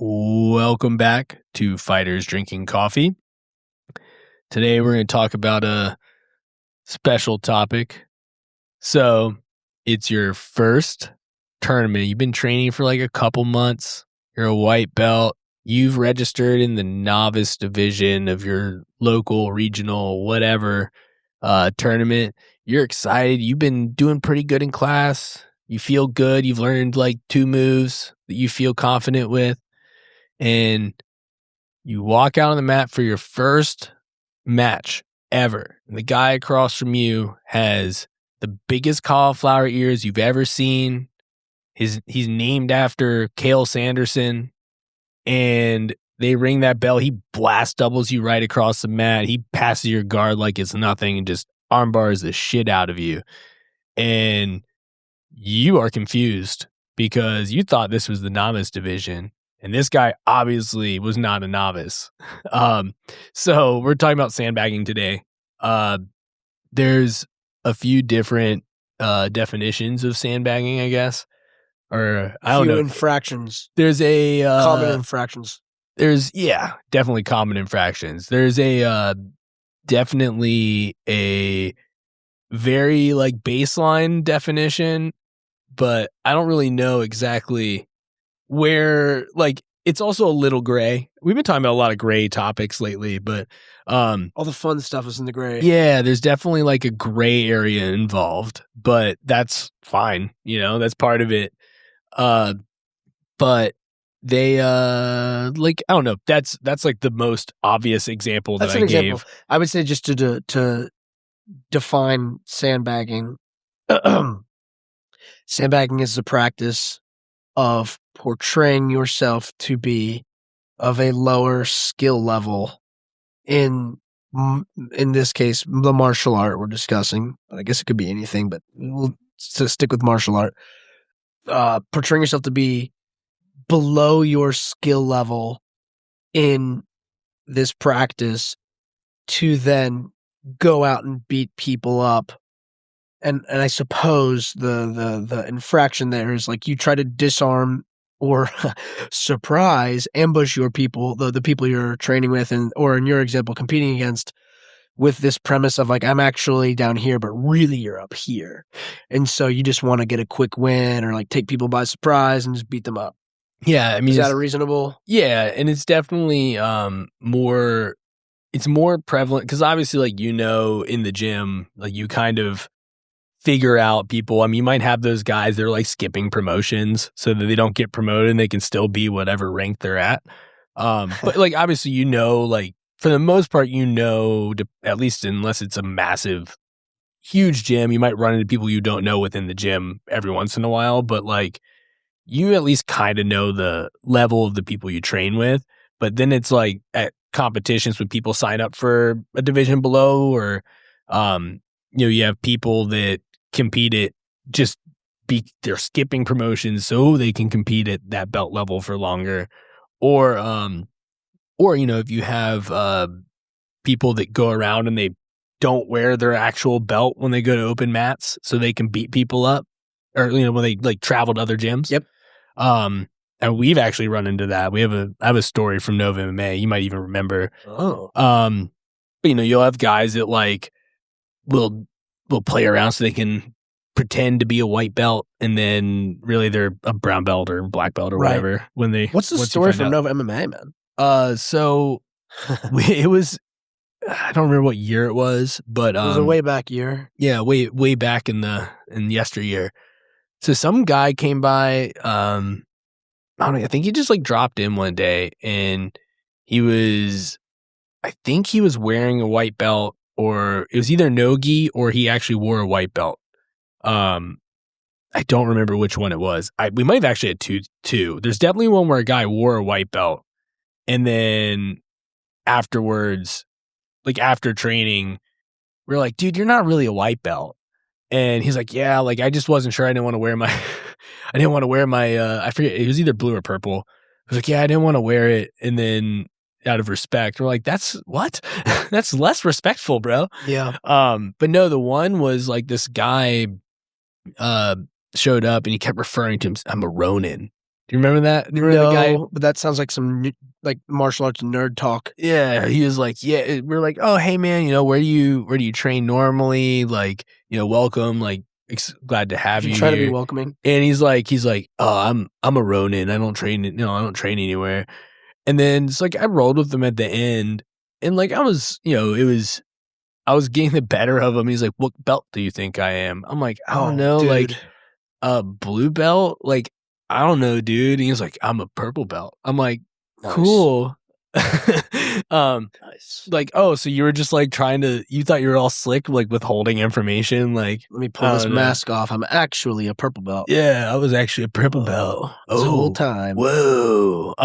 Welcome back to Fighters Drinking Coffee. Today we're going to talk about a special topic. So it's your first tournament. You've been training for like a couple months. You're a white belt. You've registered in the novice division of your local, regional, whatever tournament. You're excited. You've been doing pretty good in class. You feel good. You've learned like 2 moves that you feel confident with. And you walk out on the mat for your first match ever. And the guy across from you has the biggest cauliflower ears you've ever seen. He's named after Cale Sanderson. And they ring that bell. He blast doubles you right across the mat. He passes your guard like it's nothing and just armbars the shit out of you. And you are confused because you thought this was the novice division. And this guy obviously was not a novice. So we're talking about sandbagging today. There's a few different definitions of sandbagging, I guess. Or I don't know. Infractions. There's a common infractions. There's definitely common infractions. There's a definitely a very like baseline definition, but I don't really know exactly where, like, it's also a little gray. We've been talking about a lot of gray topics lately, but all the fun stuff is in the gray. Yeah, there's definitely like a gray area involved, but that's fine. That's part of it. But they like, I don't know. That's like the most obvious example that I gave. I would say just to define sandbagging. Sandbagging is the practice of portraying yourself to be of a lower skill level in this case, the martial art we're discussing. I guess it could be anything, but we'll stick with martial art. Portraying yourself to be below your skill level in this practice to then go out and beat people up. And I suppose the infraction there is like you try to disarm or surprise, ambush your people, the people you're training with, or in your example, competing against, with this premise of like, I'm actually down here, but really you're up here. And so you just want to get a quick win or like take people by surprise and just beat them up. Yeah. I mean, is that a reasonable? Yeah. And it's definitely more prevalent because obviously like, in the gym, like you kind of figure out people. I mean, you might have those guys that are like skipping promotions so that they don't get promoted and they can still be whatever rank they're at. But like, obviously, like for the most part, at least unless it's a massive, huge gym, you might run into people you don't know within the gym every once in a while. But like, you at least kind of know the level of the people you train with. But then it's like at competitions when people sign up for a division below, or you have people that compete at they're skipping promotions so they can compete at that belt level for longer, or if you have people that go around and they don't wear their actual belt when they go to open mats so they can beat people up, or when they like travel to other gyms. Yep. And we've actually run into that. I have a story from Nova MMA. You might even remember. Oh. But you'll have guys that like will play around so they can pretend to be a white belt, and then really they're a brown belt or black belt or whatever. What's the story from Nova MMA, man? So it was, I don't remember what year it was, but it was a way back year. Yeah, way back in yesteryear. So some guy came by. I don't know. I think he just like dropped in one day, and I think he was wearing a white belt. Or it was either no-gi or he actually wore a white belt. I don't remember which one it was. We might have actually had two. There's definitely one where a guy wore a white belt. And then afterwards, like after training, we're like, dude, you're not really a white belt. And he's like, yeah, like I just wasn't sure. I didn't want to wear my, I forget, it was either blue or purple. I was like, yeah, I didn't want to wear it. And then out of respect, we're like, that's what? That's less respectful, bro. Yeah. But no, the one was like this guy showed up and he kept referring to him. I'm a Ronin. Do you remember that? Do you remember the guy? No, but that sounds like some like martial arts nerd talk. Yeah, he was like, yeah, we're like, oh, hey man, where do you train normally? Like, welcome, like, glad to have you Trying to be here. welcoming. And he's like, oh, I'm a Ronin. I don't train, I don't train anywhere. And then it's like I rolled with him at the end, and like I was, I was getting the better of him. He's like, what belt do you think I am? I'm like, I don't know, dude. like blue belt, like I don't know, dude. And he's like, I'm a purple belt. I'm like, Nice. cool. Nice. Like, oh, so you were just like you thought you were all slick, like withholding information. Like, let me pull this mask off. I'm actually a purple belt. Yeah, I was actually a purple belt this whole time. Whoa.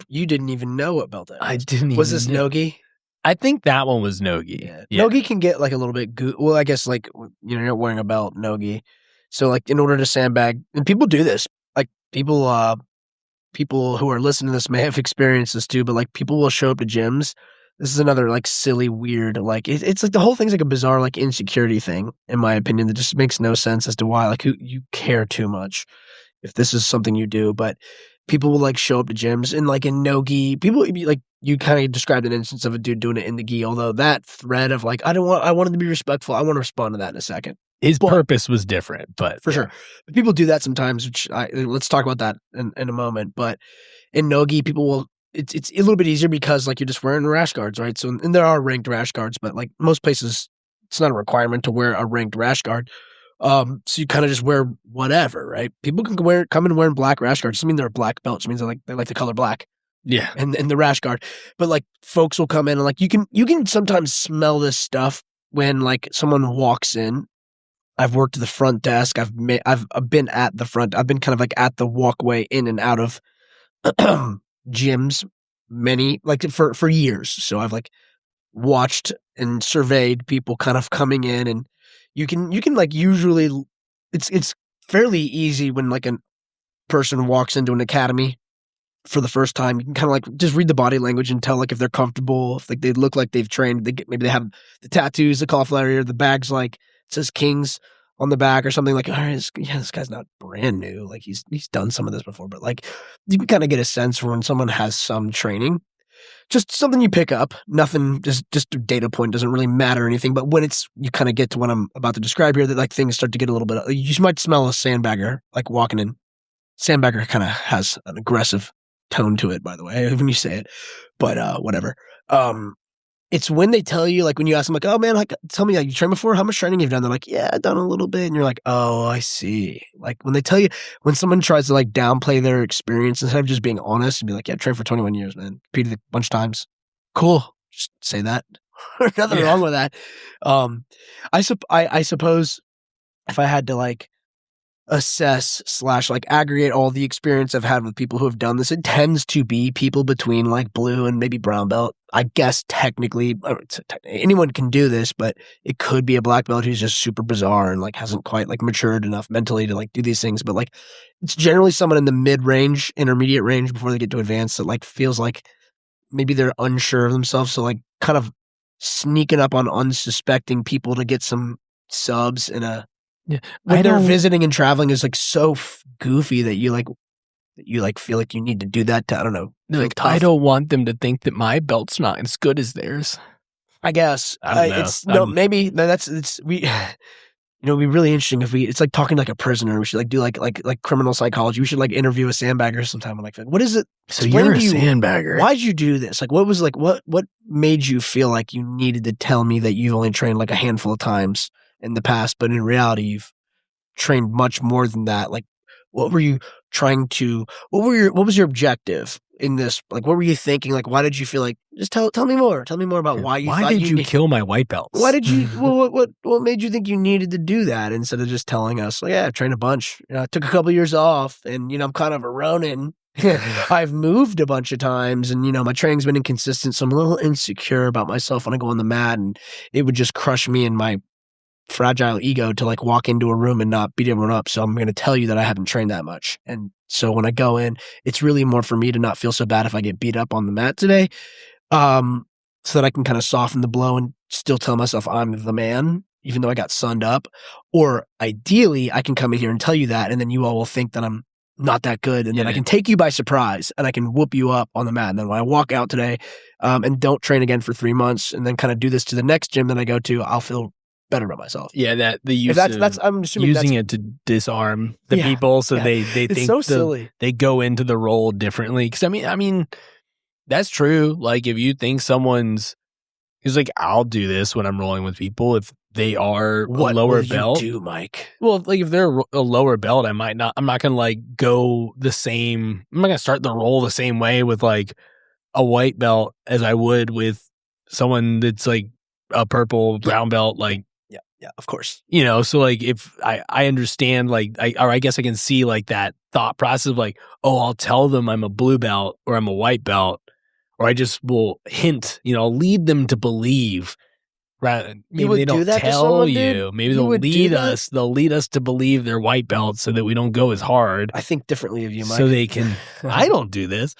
You didn't even know what belt that was. I didn't even Was this Nogi? I think that one was Nogi. Yeah. Nogi can get like a little bit well, I guess like you're not wearing a belt, Nogi. So like in order to sandbag, and people do this. Like people who are listening to this may have experienced this too, but like people will show up to gyms. This is another like silly, weird, like it's like the whole thing's like a bizarre like insecurity thing, in my opinion, that just makes no sense as to why like you care too much if this is something you do. But people will like show up to gyms and like in no-gi, people like you kind of described an instance of a dude doing it in the gi, although that thread of like I wanted to be respectful. I want to respond to that in a second. His purpose was different, but for sure. But people do that sometimes, which let's talk about that in a moment. But in no-gi, people will it's a little bit easier because like you're just wearing rash guards, right? So and there are ranked rash guards, but like most places it's not a requirement to wear a ranked rash guard. So you kind of just wear whatever, right? People can come in wearing black rash guards. Doesn't mean they're a black belt. It means they like the color black. Yeah. And the rash guard. But like folks will come in and like you can sometimes smell this stuff when like someone walks in. I've worked the front desk. I've been at the front. I've been kind of like at the walkway in and out of gyms many like for years. So I've like watched and surveyed people kind of coming in, and you can like usually it's fairly easy when like a person walks into an academy for the first time. You can kind of like just read the body language and tell like if they're comfortable, if like they look like they've trained. Maybe they have the tattoos, the cauliflower ear, the bags like it says Kings on the back or something. Like, all right, this guy's not brand new. Like he's done some of this before, but like you can kind of get a sense for when someone has some training. Just something you pick up. Nothing, just a data point, doesn't really matter or anything. But when you kind of get to what I'm about to describe here, that like things start to get a little bit. You might smell a sandbagger like walking in. Sandbagger kind of has an aggressive tone to it, by the way, when you say it. But whatever. It's when they tell you, like when you ask them, like, oh man, like tell me, like, you trained before? How much training you've done? They're like, yeah, I've done a little bit. And you're like, oh, I see. Like when they tell you, when someone tries to like downplay their experience instead of just being honest and be like, yeah, I trained for 21 years, man. Competed a bunch of times. Cool. Just say that. Nothing wrong with that. I suppose if I had to like assess / like aggregate all the experience I've had with people who have done this, it tends to be people between like blue and maybe brown belt. I guess technically anyone can do this, but it could be a black belt who's just super bizarre and like hasn't quite like matured enough mentally to like do these things. But like it's generally someone in the mid-range, intermediate range before they get to advanced that like feels like maybe they're unsure of themselves. So like kind of sneaking up on unsuspecting people to get some subs in a when they're visiting and traveling is like so goofy that you feel like you need to do that to, I don't know. Like, I don't want them to think that my belt's not as good as theirs. I guess. I don't know. Maybe it'd be really interesting if it's like talking to like a prisoner. We should like do like criminal psychology. We should like interview a sandbagger sometime. Like, what is it? So you're a sandbagger. Why'd you do this? Like, what was like, what made you feel like you needed to tell me that you've only trained like a handful of times in the past, but in reality, you've trained much more than that? Like, what were you trying to, what was your objective in this? Like, what were you thinking? Like, why did you feel like, just tell me more. Tell me more about why did you kill my white belts? Why did you, what made you think you needed to do that instead of just telling us, like, yeah, I've trained a bunch. I took a couple of years off and, I'm kind of a Ronin. I've moved a bunch of times and, my training's been inconsistent. So I'm a little insecure about myself when I go on the mat, and it would just crush me in my fragile ego to like walk into a room and not beat everyone up. So I'm going to tell you that I haven't trained that much. And so when I go in, it's really more for me to not feel so bad if I get beat up on the mat today. So that I can kind of soften the blow and still tell myself I'm the man, even though I got sunned up. Or ideally I can come in here and tell you that, and then you all will think that I'm not that good, and then I can take you by surprise, and I can whoop you up on the mat. And then when I walk out today and don't train again for 3 months, and then kind of do this to the next gym that I go to, I'll feel better about myself. Yeah, that the use I'm assuming using it to disarm the people, so they think so silly. they go into the role differently. Because I mean, that's true. Like if you think someone's, he's like, I'll do this when I'm rolling with people if they are What a lower will belt. you do, Mike? Well, like if they're a lower belt, I'm not gonna like go the same. I'm not gonna start the roll the same way with like a white belt as I would with someone that's like a purple brown belt. Like, yeah, of course. So like if I understand, like I guess I can see like that thought process of like, oh, I'll tell them I'm a blue belt or I'm a white belt, or I just will hint, lead them to believe. Right? Maybe they don't tell you. Maybe they'll lead us. They'll lead us to believe they're white belts so that we don't go as hard. I think differently of you, Mike. So they can. I don't do this.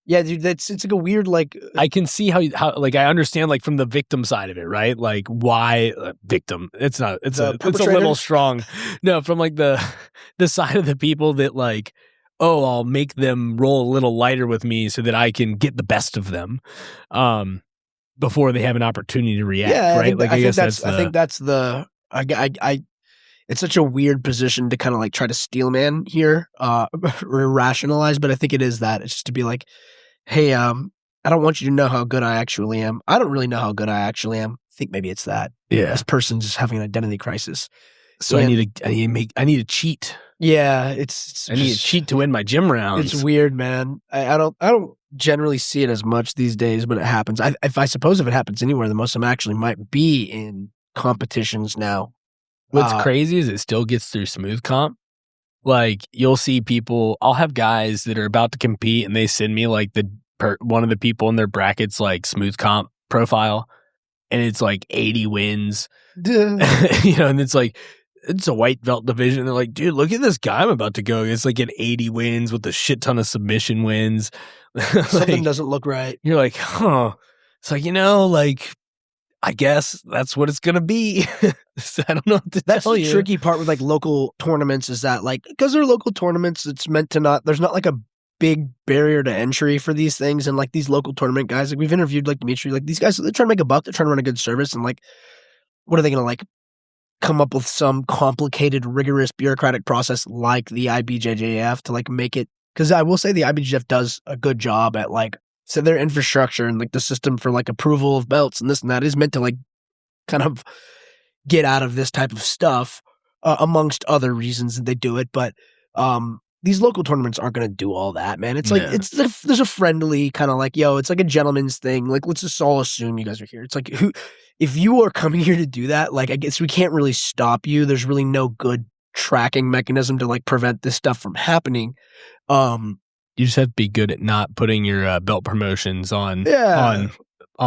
Yeah, dude, it's like a weird like. I can see how like I understand like from the victim side of it, right? Like why victim? It's not. It's a little strong. No, from like the side of the people that like, oh, I'll make them roll a little lighter with me so that I can get the best of them, before they have an opportunity to react. Yeah, right? I think that's the. It's such a weird position to kind of like try to steelman here, or rationalize, but I think it is that. It's just to be like, hey, I don't want you to know how good I actually am. I don't really know how good I actually am. I think maybe it's that. Yeah. This person's just having an identity crisis. So I need to cheat. Yeah, I need to cheat to win my gym rounds. It's weird, man. I don't generally see it as much these days, but it happens. I suppose if it happens anywhere, then most of them actually might be in competitions now. What's crazy is it still gets through smooth comp. Like you'll see people, I'll have guys that are about to compete and they send me like one of the people in their brackets, like smooth comp profile. And it's like 80 wins, and it's like, it's a white belt division. They're like, dude, look at this guy I'm about to go. It's like an 80 wins with a shit ton of submission wins. Something doesn't look right. You're like, huh. It's like, like, I guess that's what it's going to be. I don't know what to tell you. That's the tricky part with like local tournaments is that like, because they're local tournaments, it's meant to there's not like a big barrier to entry for these things. And like these local tournament guys, like we've interviewed like Dimitri, like these guys, they're trying to make a buck. They're trying to run a good service. And like, what are they going to like come up with some complicated, rigorous bureaucratic process like the IBJJF to like make it? Because I will say the IBJJF does a good job at like, so their infrastructure and like the system for like approval of belts and this and that is meant to like kind of get out of this type of stuff amongst other reasons that they do it. But these local tournaments aren't going to do all that, man. It's like, there's a friendly kind of like, it's like a gentleman's thing. Like, let's just all assume you guys are here. It's like, if you are coming here to do that, like, I guess we can't really stop you. There's really no good tracking mechanism to like prevent this stuff from happening. You just have to be good at not putting your belt promotions on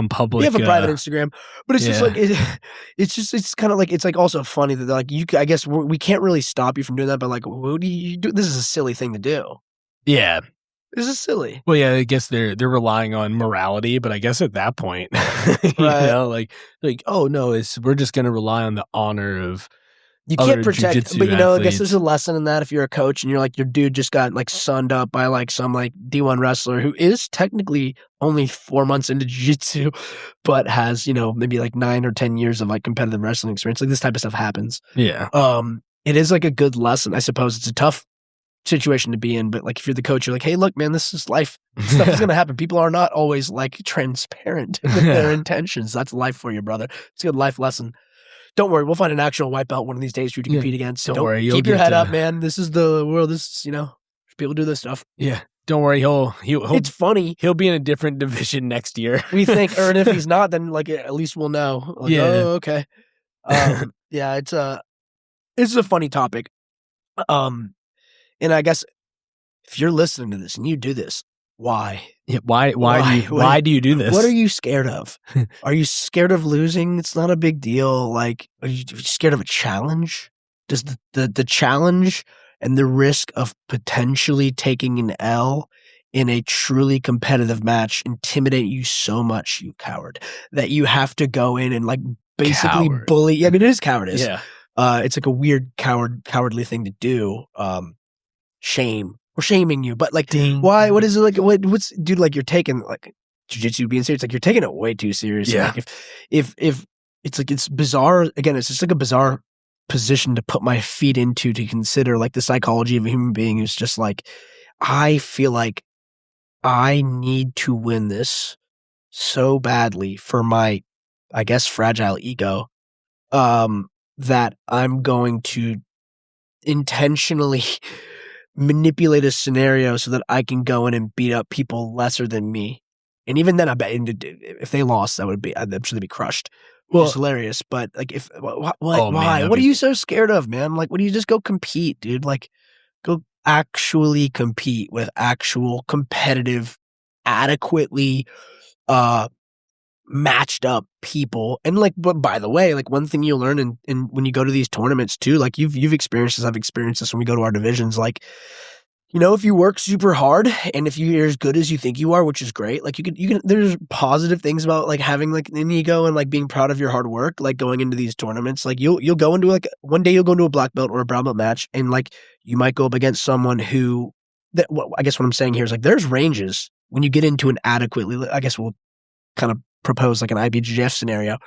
public. We have a private Instagram, but it's just like it's kind of like it's like also funny that they're like I guess we can't really stop you from doing that, but like what do you do? This is a silly thing to do. Yeah, this is silly. Well, yeah, I guess they're relying on morality, but I guess at that point, like oh no, we're just going to rely on the honor of. You can't protect, but I guess there's a lesson in that if you're a coach and you're like, your dude just got like sunned up by like some like D1 wrestler who is technically only 4 months into jiu-jitsu, but has, maybe like 9 or 10 years of like competitive wrestling experience. Like this type of stuff happens. Yeah. It is like a good lesson. I suppose it's a tough situation to be in, but like if you're the coach, you're like, hey, look, man, this is life. Stuff is going to happen. People are not always like transparent with their intentions. That's life for you, brother. It's a good life lesson. Don't worry, we'll find an actual white belt one of these days for you to compete against. Don't worry, keep your head up, man. This is the world. This is, people do this stuff. Yeah, don't worry. He'll. It's funny. He'll be in a different division next year. We think, or if he's not, then like at least we'll know. Like, oh, okay. Yeah, it's a funny topic. And I guess if you're listening to this and you do this, why? Yeah, why do you do this? What are you scared of? Are you scared of losing? It's not a big deal. Like, are you scared of a challenge? Does the challenge and the risk of potentially taking an L in a truly competitive match intimidate you so much, you coward, that you have to go in and like basically bully? I mean, it is cowardice. Yeah. it's like a weird cowardly thing to do. Shame. We're shaming you, but like, Ding. why? What is it like? What's dude? Like, you're taking like jiu-jitsu being serious. Like, you're taking it way too seriously. Yeah. Like, if it's like, it's bizarre. Again, it's just like a bizarre position to put my feet into, to consider like the psychology of a human being who's just like, I feel like I need to win this so badly for my, I guess, fragile ego, that I'm going to intentionally manipulate a scenario so that I can go in and beat up people lesser than me. And even then, I bet if they lost, I'm sure they'd be crushed. Which is hilarious. But like, why? What are you so scared of, man? Like, what do you just go compete, dude? Like, go actually compete with actual competitive, adequately matched up people. And like, but by the way, like, one thing you learn in when you go to these tournaments too, like you've experienced this, I've experienced this when we go to our divisions, like, if you work super hard and if you're as good as you think you are, which is great, like you can, there's positive things about like having like an ego and like being proud of your hard work, like going into these tournaments. Like you'll go into like, one day you'll go into a black belt or a brown belt match, and like you might go up against someone who, I guess what I'm saying here is like, there's ranges when you get into an adequately, I guess we'll kind of propose like an IBJJF scenario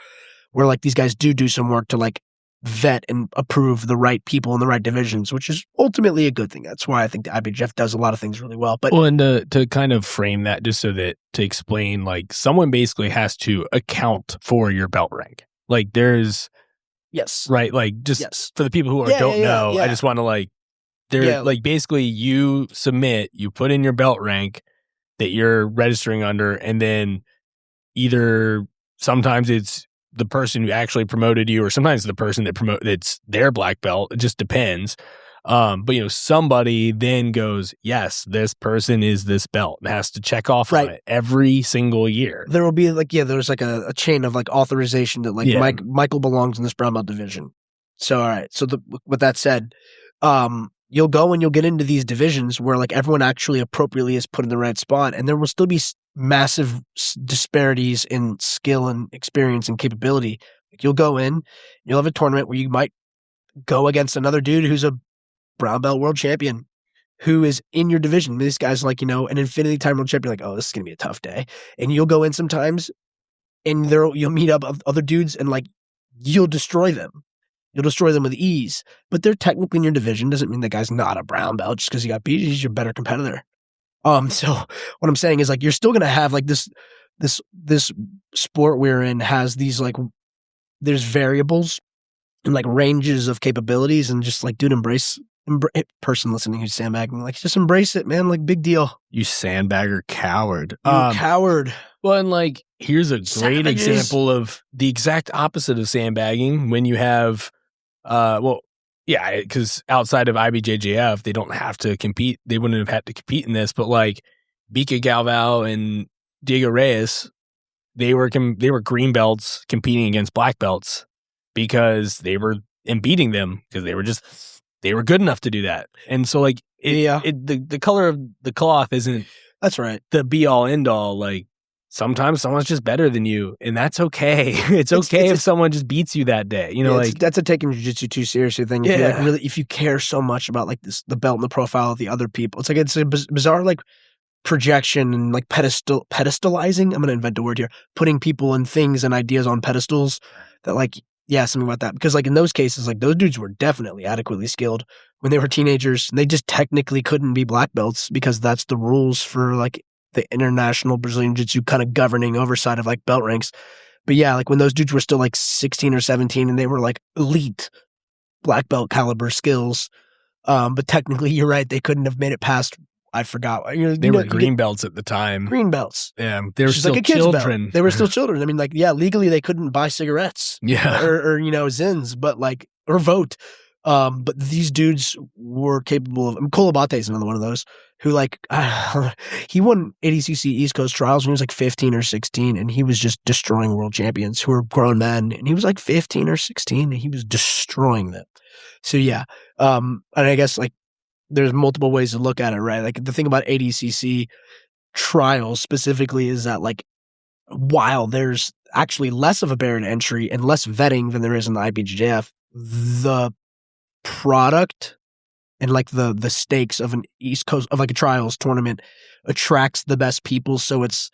where like these guys do some work to like vet and approve the right people in the right divisions, which is ultimately a good thing. That's why I think the IBJJF does a lot of things really well. But and to kind of frame that, just so that, to explain, like, someone basically has to account for your belt rank. Like, there's right, like, just for the people who don't know, I just want to like, like, basically you submit, you put in your belt rank that you're registering under, and then either sometimes it's the person who actually promoted you, or sometimes the person that it's their black belt. It just depends. But somebody then goes, yes, this person is this belt, and has to check off on it every single year. There will be like, there's like a chain of like authorization that like Michael belongs in this brown belt division. So, all right. So with that said, you'll go and you'll get into these divisions where like everyone actually appropriately is put in the right spot, and there will still be massive disparities in skill and experience and capability. Like, you'll go in, you'll have a tournament where you might go against another dude who's a brown belt world champion who is in your division. This guy's like, an infinity time world champion. Like, oh, this is going to be a tough day. And you'll go in sometimes and you'll meet up other dudes and like, you'll destroy them. You'll destroy them with ease, but they're technically in your division. Doesn't mean the guy's not a brown belt just because he got beat. He's your better competitor. So what I'm saying is like, you're still going to have like this sport we're in has these like, there's variables and like ranges of capabilities, and just like, dude, embrace person listening who's sandbagging, like, just embrace it, man. Like, big deal. You sandbagger coward. You coward. Well, and like, here's a great example of the exact opposite of sandbagging when you have, because outside of IBJJF, they don't have to compete. They wouldn't have had to compete in this, but like Bika Galvao and Diego Reyes, they were green belts competing against black belts because they were beating them because they were good enough to do that. And so like, the color of the cloth isn't, that's right, the be all end all. Like, sometimes someone's just better than you, and that's okay. It's okay if someone just beats you that day. Like, that's a taking jiu-jitsu too seriously thing. If you like really, if you care so much about like the belt and the profile of the other people, it's like, it's a bizarre like projection and like pedestalizing. I'm gonna invent a word here. Putting people and things and ideas on pedestals. That like, something about that, because like in those cases, like those dudes were definitely adequately skilled when they were teenagers. And they just technically couldn't be black belts because that's the rules for like the international Brazilian Jiu-Jitsu kind of governing oversight of like belt ranks. But like when those dudes were still like 16 or 17 and they were like elite black belt caliber skills. But technically, you're right, they couldn't have made it past, I forgot. They were green belts at the time. Green belts. Yeah. They were still like children. They were still children. I mean, like, legally they couldn't buy cigarettes. Yeah. Or Zins, but like, or vote. But these dudes were capable of, Kolabate is another one of those who like, he won ADCC East Coast Trials when he was like 15 or 16, and he was just destroying world champions who were grown men, and he was like 15 or 16 and he was destroying them. So and I guess like there's multiple ways to look at it, right? Like the thing about ADCC trials specifically is that like, while there's actually less of a barrier to entry and less vetting than there is in the IBJJF, the product and like the stakes of an East Coast of like a trials tournament attracts the best people. So it's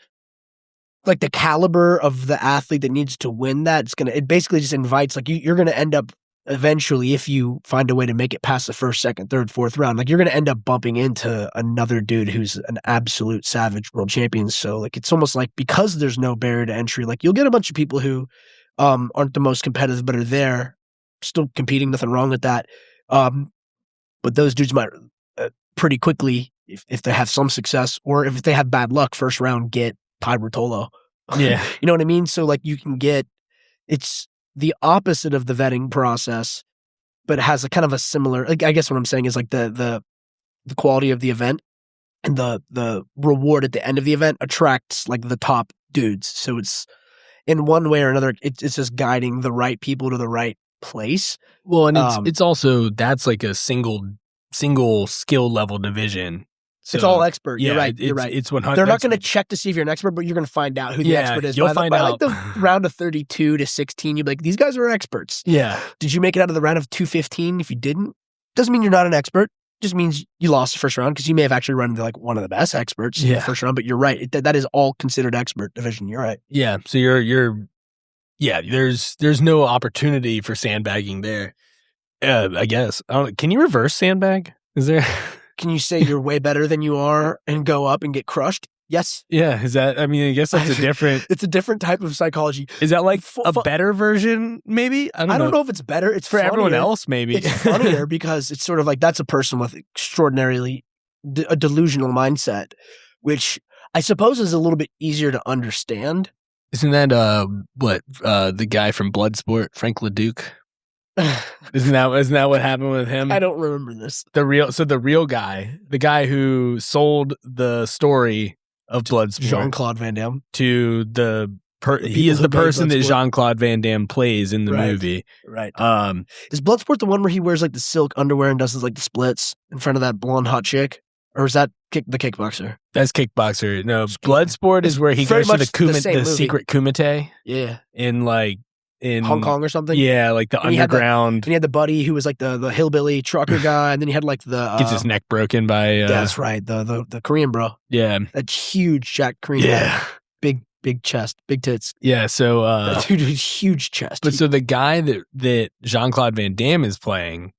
like the caliber of the athlete that needs to win that. It basically just invites like you're going to end up eventually, if you find a way to make it past the first, second, third, fourth round, like you're going to end up bumping into another dude who's an absolute savage world champion. So like it's almost like because there's no barrier to entry, like you'll get a bunch of people who aren't the most competitive but are there still competing, nothing wrong with that. But those dudes might pretty quickly, if they have some success or if they have bad luck, first round get Pyrotolo. Yeah. You know what I mean? So like you can get, it's the opposite of the vetting process, but it has a kind of a similar, like I guess what I'm saying is like the quality of the event and the reward at the end of the event attracts like the top dudes. So it's in one way or another, it's just guiding the right people to the right place. Well, and it's also, that's like a single skill level division. So, it's all expert. Yeah, You're right. You're right. It's 100. They're not going to check to see if you're an expert, but you're going to find out who the expert is. You'll find out. Like the round of 32 to 16, you'd be like, these guys are experts. Yeah. Did you make it out of the round of 215? If you didn't, doesn't mean you're not an expert. Just means you lost the first round because you may have actually run into like one of the best experts in the first round. But you're right. That is all considered expert division. You're right. Yeah. So there's no opportunity for sandbagging there. I guess. Can you reverse sandbag? Is there? Can you say you're way better than you are and go up and get crushed? Yes. Yeah. Is that, I mean, I guess that's a different. It's a different type of psychology. Is that like a better version, maybe? I don't know if it's better. It's for funnier. Everyone else, maybe. It's funnier because it's sort of like that's a person with extraordinarily a delusional mindset, which I suppose is a little bit easier to understand. Isn't that the guy from Bloodsport, Frank LeDuc? Isn't that what happened with him? I don't remember this. The real guy, the guy who sold the story of Bloodsport, Jean-Claude Van Damme, to he is the person that Jean-Claude Van Damme plays in the movie. Right. Is Bloodsport the one where he wears like the silk underwear and does like the splits in front of that blonde hot chick? Or is that the kickboxer? That's kickboxer. No, Bloodsport is where he goes to the secret kumite. Yeah. In Hong Kong or something? Yeah, like the underground. And he had the buddy who was like the hillbilly trucker guy, and then he had like the gets his neck broken by that's right, the Korean bro. Yeah. That huge Jack Korean guy. Big chest, big tits. Yeah, so that dude with huge chest. But so the guy that Jean-Claude Van Damme is playing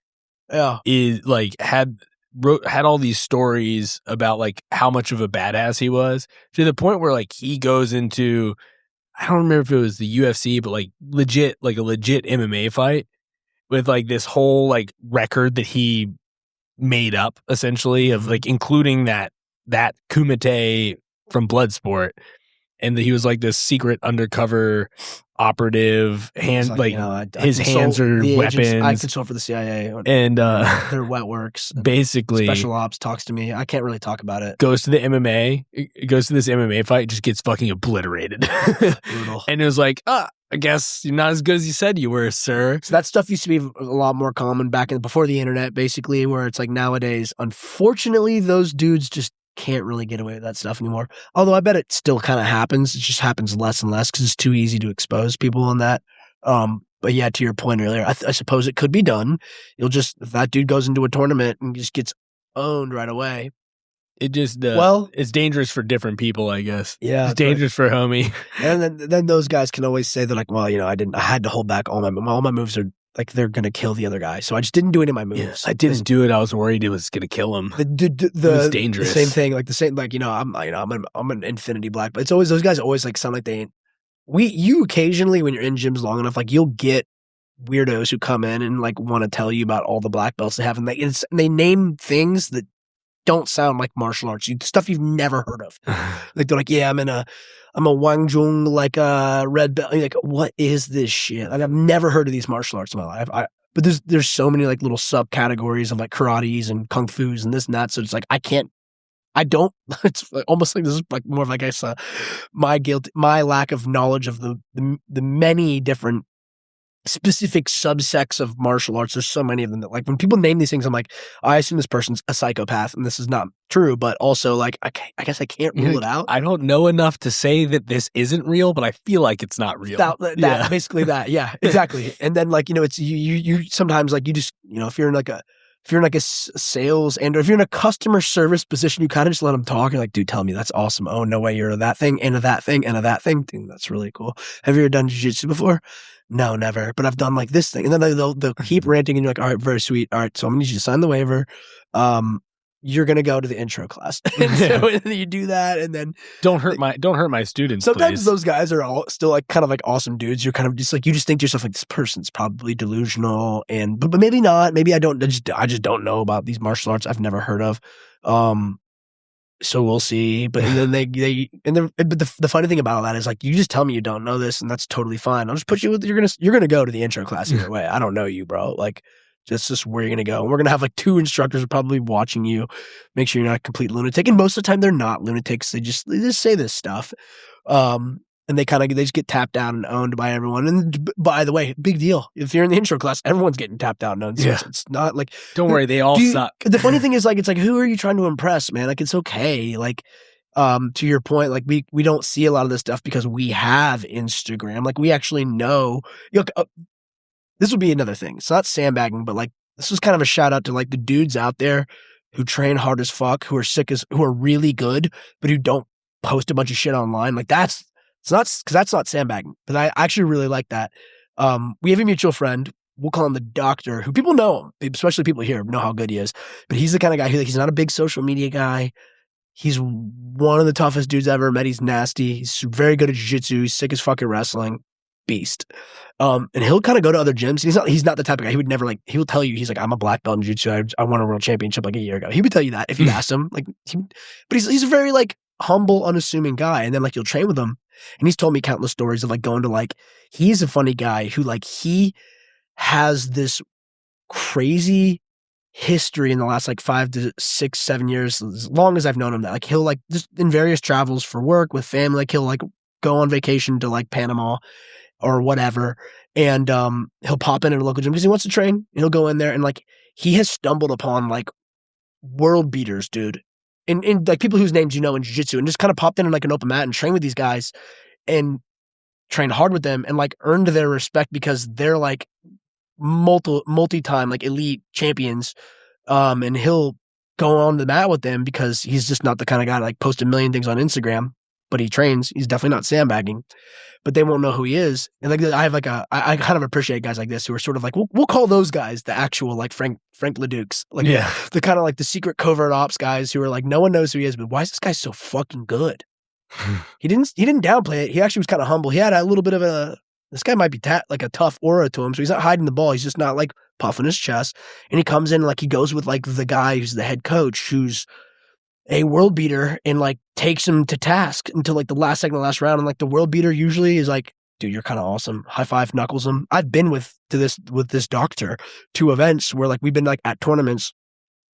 is like had all these stories about like how much of a badass he was, to the point where like he goes into, I don't remember if it was the UFC, but like a legit MMA fight with like this whole like record that he made up essentially of like including that kumite from Bloodsport, and that he was like this secret undercover operative hand, his hands are weapons. I consult for the CIA and their wet works. Basically, special ops talks to me. I can't really talk about it. Goes to the MMA. It goes to this MMA fight. Just gets fucking obliterated. Brutal. And it was like, I guess you're not as good as you said you were, sir. So that stuff used to be a lot more common before the internet, basically, where it's like nowadays, unfortunately, those dudes just can't really get away with that stuff anymore. Although I bet it still kind of happens. It just happens less and less because it's too easy to expose people on that. But yeah, to your point earlier, I suppose it could be done. If that dude goes into a tournament and just gets owned right away. It just it's dangerous for different people, I guess. Yeah, it's dangerous for homie. And then those guys can always say they're like, well, I had to hold back all my moves are like they're gonna kill the other guy, so I just didn't do any of my moves. Yeah, I didn't do it. I was worried it was gonna kill him. It was dangerous. The same thing, like the same, like I'm an Infinity Black, but it's always those guys always like sound like they ain't. You occasionally when you're in gyms long enough, like you'll get weirdos who come in and like want to tell you about all the black belts they have, and they name things that don't sound like martial arts, stuff you've never heard of. Like they're like, yeah, I'm a Wang Jung, like a red belt. Like, what is this shit? Like, I've never heard of these martial arts in my life. But there's so many like little subcategories of like karates and kung fu's and this and that. So it's like it's like, almost like this is like more of like I saw my lack of knowledge of the many different specific subsects of martial arts. There's so many of them that, like, when people name these things, I'm like, I assume this person's a psychopath, and this is not true. But also, like, I guess I can't rule it out. I don't know enough to say that this isn't real, but I feel like it's not real. Basically that. Yeah, exactly. And then, like, it's you sometimes, like, you just, if you're in like a sales and or if you're in a customer service position, you kind of just let them talk. You're like, dude, tell me that's awesome. Oh, no way, you're that thing and a that thing and a that thing. Dude, that's really cool. Have you ever done jiu-jitsu before? No, never. But I've done like this thing. And then they'll keep ranting and you're like, all right, very sweet. All right, so I'm gonna need you to sign the waiver. You're gonna go to the intro class. And so you do that, and then don't hurt my students. Sometimes please. Those guys are all still like kind of like awesome dudes. You're kind of just like, you just think to yourself like, this person's probably delusional, and but maybe not. Maybe I just don't know about these martial arts I've never heard of. So we'll see. But and then but the funny thing about all that is, like, you just tell me you don't know this, and that's totally fine. I'll just put you with, you're gonna go to the intro class either way. I don't know you, bro. Like, that's just where you're gonna go. And we're gonna have like 2 instructors probably watching you, make sure you're not a complete lunatic. And most of the time they're not lunatics. They just say this stuff. And they just get tapped out and owned by everyone. And by the way, big deal. If you're in the intro class, everyone's getting tapped out and owned. So it's not like, don't worry, they all suck. The funny thing is, like, it's like, who are you trying to impress, man? Like, it's okay. Like, to your point, like, we don't see a lot of this stuff because we have Instagram. Like, we actually know, this would be another thing. It's not sandbagging, but like, this was kind of a shout out to like the dudes out there who train hard as fuck, who are really good, but who don't post a bunch of shit online. Like, that's not sandbagging. But I actually really like that. We have a mutual friend. We'll call him the doctor, who people know him, especially people here know how good he is. But he's the kind of guy who, like, he's not a big social media guy. He's one of the toughest dudes I ever met. He's nasty. He's very good at jiu-jitsu. He's sick as fucking wrestling. Beast. And he'll kind of go to other gyms. He's not the type of guy. He would never, like, he will tell you, he's like, I'm a black belt in jiu-jitsu. I won a world championship like a year ago. He would tell you that if you asked him. Like, but he's a very, like, humble, unassuming guy. And then, like, you'll train with him. And he's told me countless stories of, like, going to, like, he's a funny guy who, like, he has this crazy history in the last, like, 5 to 6, 7 years, as long as I've known him, that, like, he'll, like, just in various travels for work with family, like, he'll, like, go on vacation to, like, Panama or whatever, and he'll pop in at a local gym because he wants to train, and he'll go in there, and, like, he has stumbled upon, like, world beaters, dude, and like, people whose names you know in jiu-jitsu, and just kind of popped in like an open mat and trained with these guys and trained hard with them and, like, earned their respect because they're, like, multi-time, like, elite champions. And he'll go on the mat with them because he's just not the kind of guy to, like, post a million things on Instagram, but he trains. He's definitely not sandbagging, but they won't know who he is. And, like, I have like I kind of appreciate guys like this who are sort of like, we'll call those guys the actual, like, Frank LeDukes, like, the kind of, like, the secret covert ops guys who are like, no one knows who he is, but why is this guy so fucking good? He didn't downplay it. He actually was kind of humble. He had a little bit of this guy might be like a tough aura to him. So he's not hiding the ball. He's just not, like, puffing his chest. And he comes in, like, he goes with, like, the guy who's the head coach, who's a world beater, and, like, takes him to task until, like, the last second of the last round. And, like, the world beater usually is like, dude, you're kind of awesome. High five, knuckles him. I've been with this doctor to events where, like, we've been, like, at tournaments,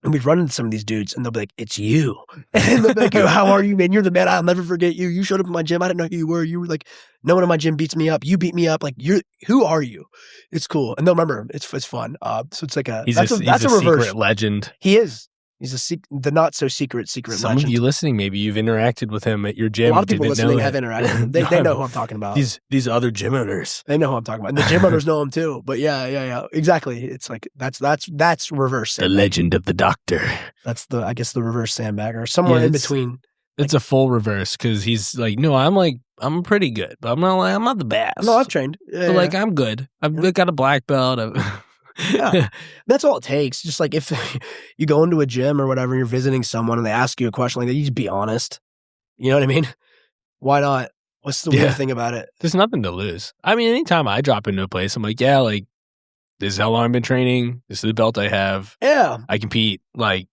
and we'd run into some of these dudes, and they'll be like, it's you. And they'll be like, yo, how are you, man? You're the man. I'll never forget you. You showed up in my gym. I didn't know who you were. You were like, no one in my gym beats me up. You beat me up. Like, who are you? It's cool. And they'll remember him. It's fun. So it's like that's a reverse secret legend. He is. He's the not so secret legend. Some of you listening, maybe you've interacted with him at your gym. A lot of people listening have interacted. They know who I'm talking about. These other gym owners. They know who I'm talking about. And the gym owners know him too. But yeah, exactly. It's like that's reverse sandbagger. The legend of the doctor. That's I guess the reverse sandbagger, somewhere in between. It's a full reverse because he's like, no, I'm pretty good, but I'm not the best. No, I've trained. But like, I'm good. I've got a black belt. Yeah, that's all it takes. Just like, if you go into a gym or whatever, you're visiting someone and they ask you a question like that, you just be honest. You know what I mean? Why not? What's the weird thing about it? There's nothing to lose. I mean, anytime I drop into a place, I'm like, yeah, like, this is how long I've been training. This is the belt I have. Yeah. I compete. Like,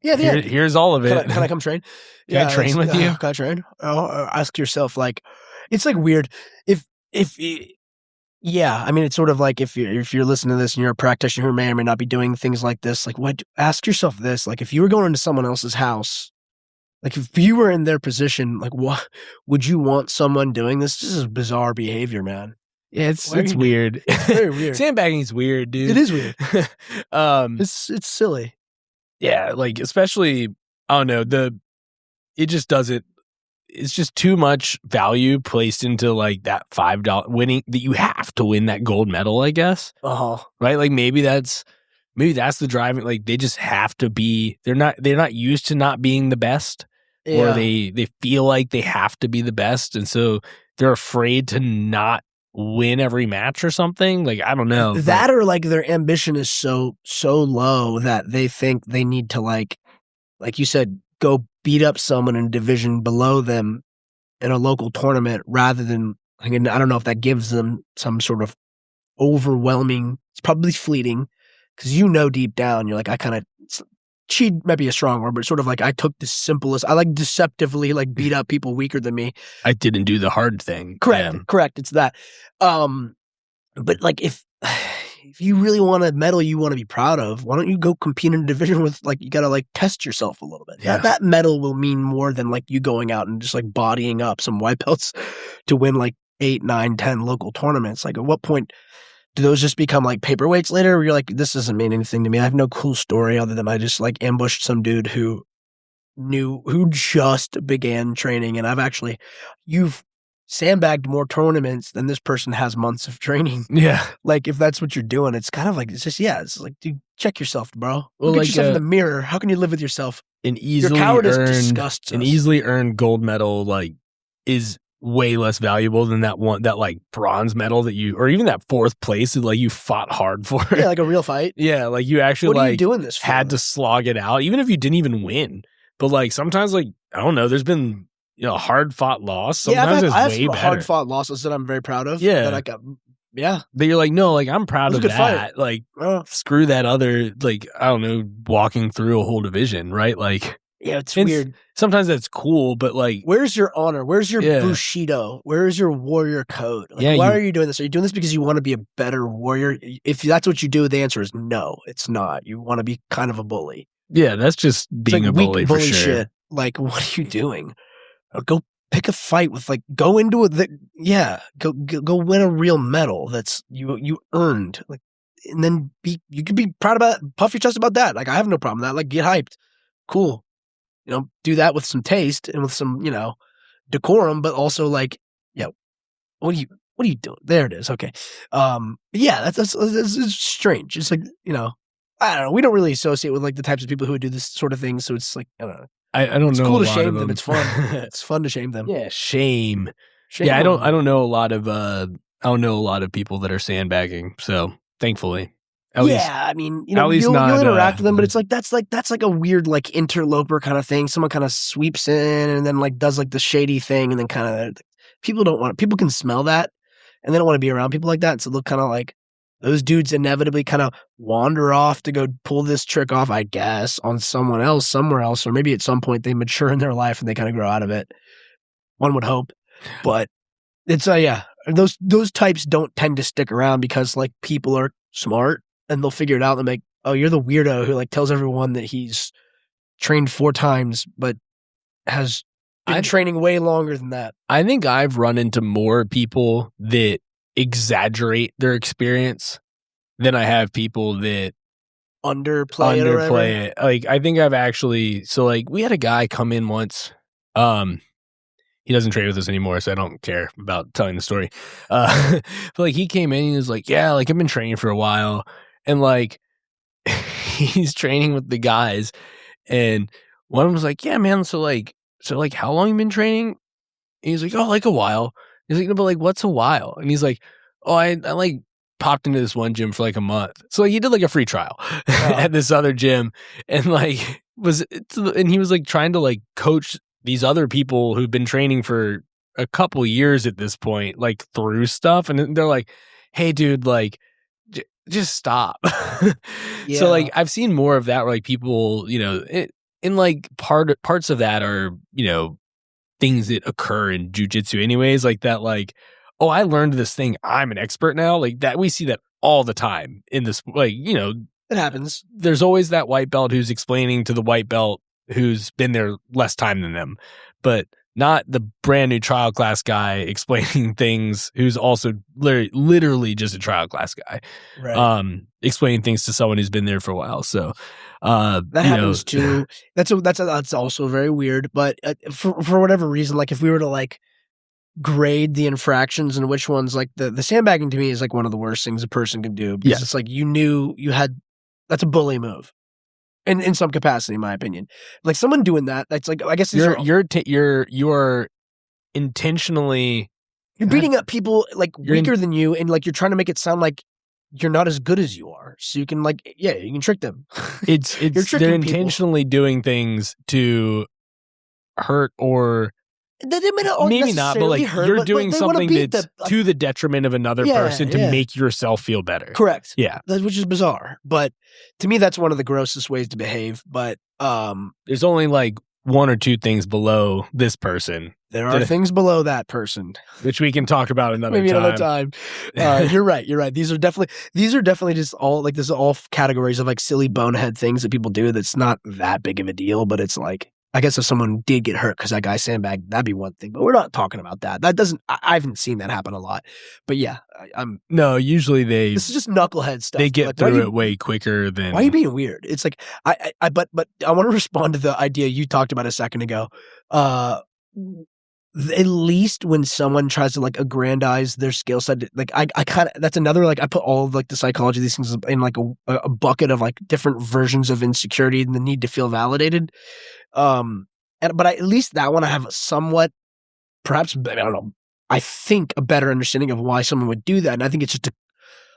yeah. Here's all of it. Can I come train? Can I train with you? Can I train? Ask yourself, like, it's like weird. Yeah, I mean, it's sort of like, if you're listening to this and you're a practitioner who may or may not be doing things like this, like, ask yourself this, like, if you were going into someone else's house, like, if you were in their position, like, what would you want someone doing this? This is bizarre behavior, man. Yeah, it's weird. It's very weird. Sandbagging's weird, dude. It is weird. It's silly. Yeah, like especially I don't know, it just doesn't. It's just too much value placed into like that $5 winning that you have to win that gold medal, I guess. Right? Like maybe that's the driving, like they just have to be, they're not used to not being the best. Yeah. Or they feel like they have to be the best, and so they're afraid to not win every match or something. Like I don't know. That or like their ambition is so low that they think they need to like you said, go beat up someone in a division below them in a local tournament rather than, again, I don't know if that gives them some sort of overwhelming, it's probably fleeting, because deep down, you're like, I kind of, cheat might be a strong word, but sort of like I took the simplest, I like deceptively like beat up people weaker than me. I didn't do the hard thing. Correct. It's that. But like if you really want a medal you want to be proud of, why don't you go compete in a division with like, you got to like test yourself a little bit. Yeah. That medal will mean more than like you going out and just like bodying up some white belts to win like 8, 9, 10 local tournaments. Like at what point do those just become like paperweights later where you're like, this doesn't mean anything to me. I have no cool story other than I just like ambushed some dude who just began training. And you've sandbagged more tournaments than this person has months of training. Yeah. Like if that's what you're doing, it's kind of like, it's like, dude, check yourself, bro. Well, Look like, at yourself in the mirror. How can you live with yourself? Your cowardice disgusts us. An easily earned gold medal like is way less valuable than that like bronze medal that or even that 4th place that like you fought hard for. Yeah, like a real fight. Yeah, like you actually what are you doing this for? Had to slog it out, even if you didn't even win. But like sometimes, like I don't know, there's been a hard fought loss. Sometimes I have way some better. hard fought losses that I'm very proud of. Yeah, that I got. Yeah, that you're like, no, like I'm proud of that. Fight. Like screw that other, like I don't know, walking through a whole division, right? Like yeah, it's weird. Sometimes that's cool, but like, where's your honor? Where's your Bushido? Where is your warrior code? Like, why are you doing this? Are you doing this because you want to be a better warrior? If that's what you do, the answer is no. It's not. You want to be kind of a bully. Yeah, that's just being like a bully for sure. Shit. Like, what are you doing? Or go pick a fight with like, go into it. Go win a real medal that's you earned. Like, and then you could be proud about it, puff your chest about that. Like, I have no problem with that. Like, get hyped. Cool. Do that with some taste and with some, decorum, but also like, what are you doing? There it is. Okay. Yeah, that's strange. It's like, I don't know. We don't really associate with like the types of people who would do this sort of thing. So it's like, I don't know. I don't it's know. It's cool to shame them. It's fun. It's fun to shame them. Yeah. Shame. Yeah. I don't know a lot of people that are sandbagging. So thankfully. At least, I mean, you'll interact with them, but it's like that's like a weird like interloper kind of thing. Someone kind of sweeps in and then like does like the shady thing, and then kind of people can smell that, and they don't want to be around people like that. So they'll kind of like those dudes inevitably kind of wander off to go pull this trick off, I guess, on someone else somewhere else, or maybe at some point they mature in their life and they kind of grow out of it. One would hope, but it's those types don't tend to stick around because like people are smart. And they'll figure it out and like, oh, you're the weirdo who like tells everyone that he's trained 4 times, but has been training way longer than that. I think I've run into more people that exaggerate their experience than I have people that underplay it. Like I think I've actually, so like we had a guy come in once. He doesn't train with us anymore, so I don't care about telling the story. But like he came in and he was like, yeah, like I've been training for a while. And like he's training with the guys, and one of them was like, yeah, man, so how long you been training? And he's like, oh, like a while. He's like, no, but like what's a while? And he's like, oh, I like popped into this one gym for like a month. So like, he did like a free trial at this other gym, and like he was like trying to like coach these other people who've been training for a couple years at this point, like through stuff, and they're like, hey, dude, like just stop. So like I've seen more of that where like people, in like parts of that are, things that occur in jiu-jitsu anyways, like that, like, oh, I learned this thing, I'm an expert now, like that. We see that all the time in this, like, it happens. There's always that white belt who's explaining to the white belt who's been there less time than them. but not the brand new trial class guy explaining things who's also literally just a trial class guy. Right. Explaining things to someone who's been there for a while. So that happens too. That's also very weird. But for whatever reason, like if we were to like grade the infractions and which ones, like the sandbagging to me is like one of the worst things a person can do, because it's like you knew you had, that's a bully move. In some capacity, in my opinion, like someone doing that, that's like, I guess you are intentionally, you're beating up people like weaker than you, and like you're trying to make it sound like you're not as good as you are, so you can like, you can trick them. It's they're intentionally doing things to hurt, or maybe not, but like hurt, you're doing something that's to the detriment of another person to make yourself feel better. Correct. Yeah. Which is bizarre. But to me, that's one of the grossest ways to behave. But there's only like one or two things below this person. There are things below that person, which we can talk about maybe another time. You're right. These are definitely just all like, this is all categories of like silly bonehead things that people do that's not that big of a deal, but it's like, I guess if someone did get hurt because that guy sandbagged, that'd be one thing. But we're not talking about that. I haven't seen that happen a lot. But yeah, no, usually this is just knucklehead stuff. They get like, through it way quicker than. Why are you being weird? It's like, but I want to respond to the idea you talked about a second ago. At least when someone tries to like aggrandize their skill set, like I kind of, that's another, like I put all of like the psychology of these things in like a bucket of like different versions of insecurity and the need to feel validated. But at least that one I have somewhat, perhaps, I don't know, I think a better understanding of why someone would do that. And I think it's just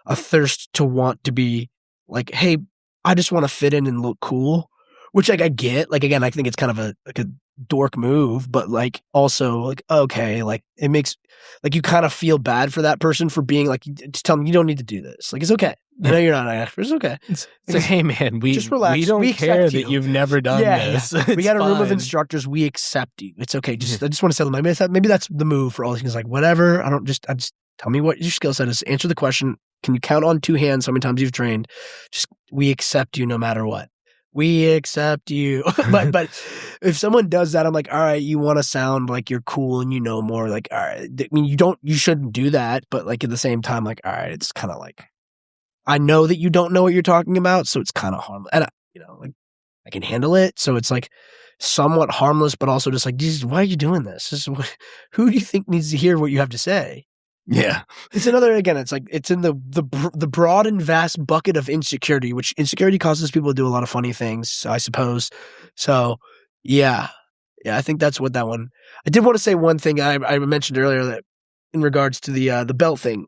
a thirst to want to be like, hey, I just want to fit in and look cool, which like I get. Like, again, I think it's kind of a dork move, but like also like, okay, like it makes like you kind of feel bad for that person for being like, just tell them you don't need to do this. Like, it's okay. I know you're not an expert. It's okay. It's like, hey man, just relax. We don't care that you've never done this. Yeah. We got a room of instructors. We accept you. It's okay. I just want to settle my maybe that's the move for all these things. Like, whatever. I just tell me what your skill set is. Answer the question. Can you count on two hands how many times you've trained? Just, we accept you no matter what. We accept you. but if someone does that, I'm like, all right, you want to sound like you're cool and you know more. Like, all right, I mean, you shouldn't do that. But like at the same time, like, all right, it's kind of like, I know that you don't know what you're talking about, so it's kind of harmless. And like I can handle it. So it's like somewhat harmless, but also just like, Jesus, why are you doing this? Who do you think needs to hear what you have to say? Yeah. It's another, again, it's like, it's in the broad and vast bucket of insecurity, which insecurity causes people to do a lot of funny things, I suppose. So yeah, I think that's what that one. I did want to say one thing I mentioned earlier, that in regards to the belt thing,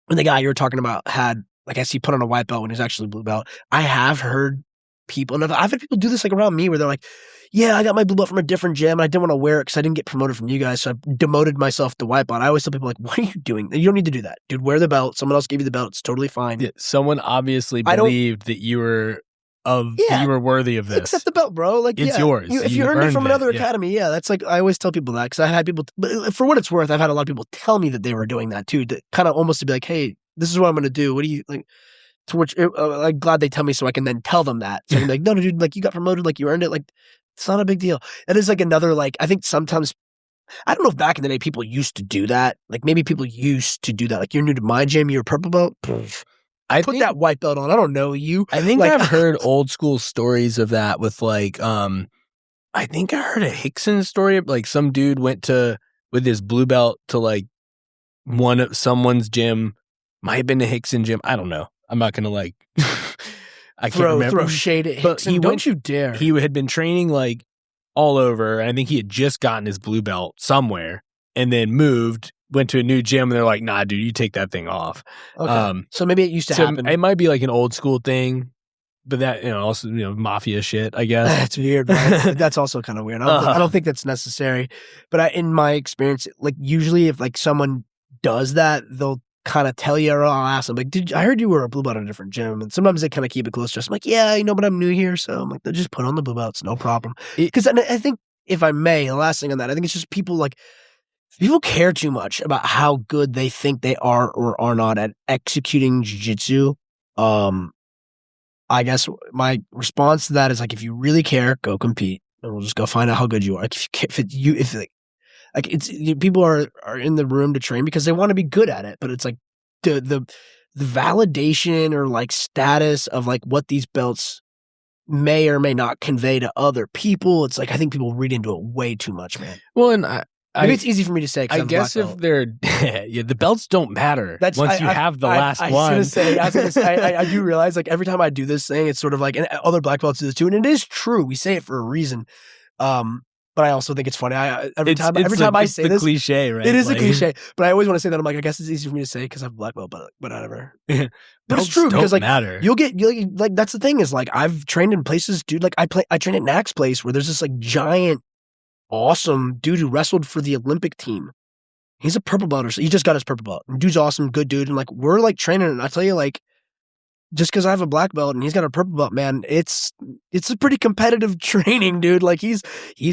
when the guy you were talking about had, like, I guess he put on a white belt when he's actually a blue belt. I have heard people, and I've had people do this like around me where they're like, yeah, I got my blue belt from a different gym and I didn't want to wear it because I didn't get promoted from you guys. So I demoted myself to white belt. I always tell people, like, what are you doing? You don't need to do that. Dude, wear the belt. Someone else gave you the belt. It's totally fine. Yeah, someone obviously believed that you were that you were worthy of this. Accept the belt, bro. Like, it's yours. If you earned it from another academy, that's like, I always tell people that, because I had people, but for what it's worth, I've had a lot of people tell me that they were doing that too, to kind of almost to be like, hey, this is what I'm going to do. What do you like? To which I'm glad they tell me so I can then tell them that. So I'm like, no, dude, like you got promoted, like you earned it. Like, it's not a big deal. That is like another, like, I think sometimes, I don't know if back in the day people used to do that. Like maybe people used to do that. Like, you're new to my gym, you're a purple belt. I put that white belt on. I don't know you. I think I've heard old school stories of that with like, I think I heard a Hickson story. Like some dude went with his blue belt to like someone's gym. Might have been the Hickson gym. I don't know. I'm not gonna like I can't remember. Throw shade at Hickson. Don't you dare. He had been training like all over. I think he had just gotten his blue belt somewhere and then went to a new gym, and they're like, nah, dude, you take that thing off. Okay. So maybe it used to happen. It might be like an old school thing, but that, also, mafia shit, I guess. That's weird, right? That's also kind of weird. I don't think that's necessary. But in my experience, like usually if like someone does that, they'll kind of tell you, or I'll ask them, like, I heard you were a blue belt at a different gym. And sometimes they kind of keep it close to us. I'm like, yeah, but I'm new here. So I'm like, they'll just put on the blue belts, no problem. Because I think, if I may, the last thing on that, I think it's just people care too much about how good they think they are or are not at executing jiu-jitsu. I guess my response to that is like, if you really care, go compete. and we'll just go find out how good you are. People are in the room to train because they want to be good at it, but it's like the validation or like status of like what these belts may or may not convey to other people. It's like I think people read into it way too much, man. Well, and maybe it's easy for me to say. I guess if they're the belts don't matter once you have the last one. I was gonna say, I do realize like every time I do this thing, it's sort of like, and other black belts do this too, and it is true. We say it for a reason. But I also think it's funny. Every time I say this, cliche, right? It is a cliche, but I always want to say that. I'm like, I guess it's easy for me to say because I have a black belt, but whatever. But it's true because like you'll get like that's the thing is like I've trained in places, dude. Like I trained at Knack's place where there's this like giant, awesome dude who wrestled for the Olympic team. He's a purple belt, he just got his purple belt. And dude's awesome, good dude, and like we're like training, and I tell you like. Just because I have a black belt and he's got a purple belt, man, it's a pretty competitive training, dude. Like he's